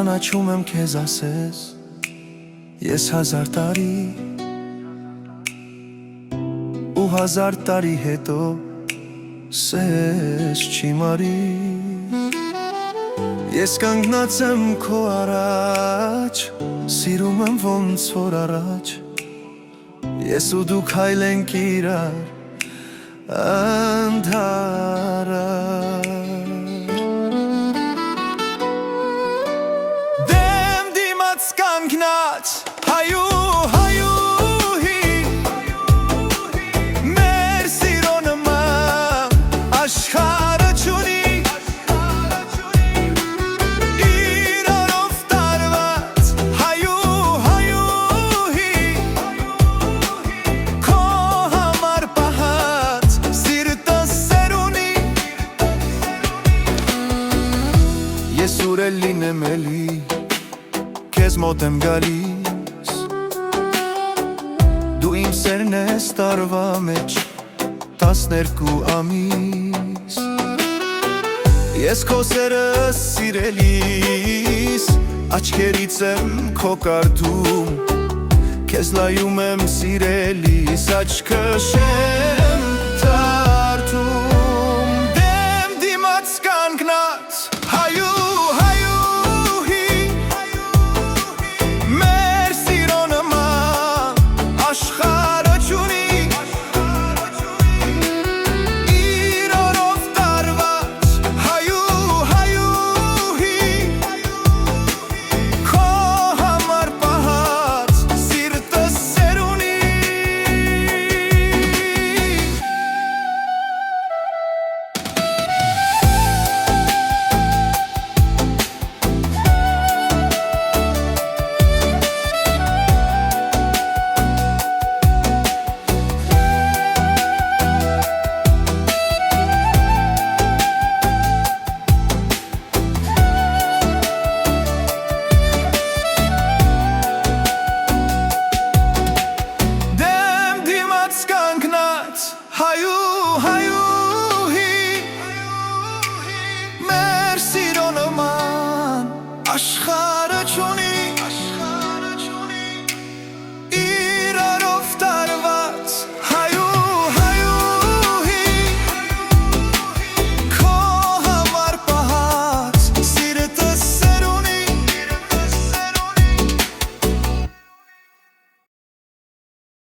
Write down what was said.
ճանաչում եմ քեզ ասես ես 1000 տարի ու 1000 տարի հետո սես չի մարի Ես կանգնած եմ քո առաջ սիրում եմ ոնց որ առաջ Ես ու դու քայլենք իրար Ընդհարար Դեմ դիմաց կանգնած հայուհի Մեր սիրո նման աշխարհը չունի Իրարով տարված հայուհի Քո համար պահած սիրտս սերունի Ես ուր էլ լինեմ էլի Քեզ մոտ եմ գալիս Դու իմ սերն ես տարվա մեջ 12 ամիս Ես քո սերը սիրելիս Աչքերից եմ քո կարդում Քեզ լայում եմ սիրելիս Աչքը շեմ թարդում Դեմ դիմաց կանգնած հայուհի Մեր սիրո նման աշխարհը չունի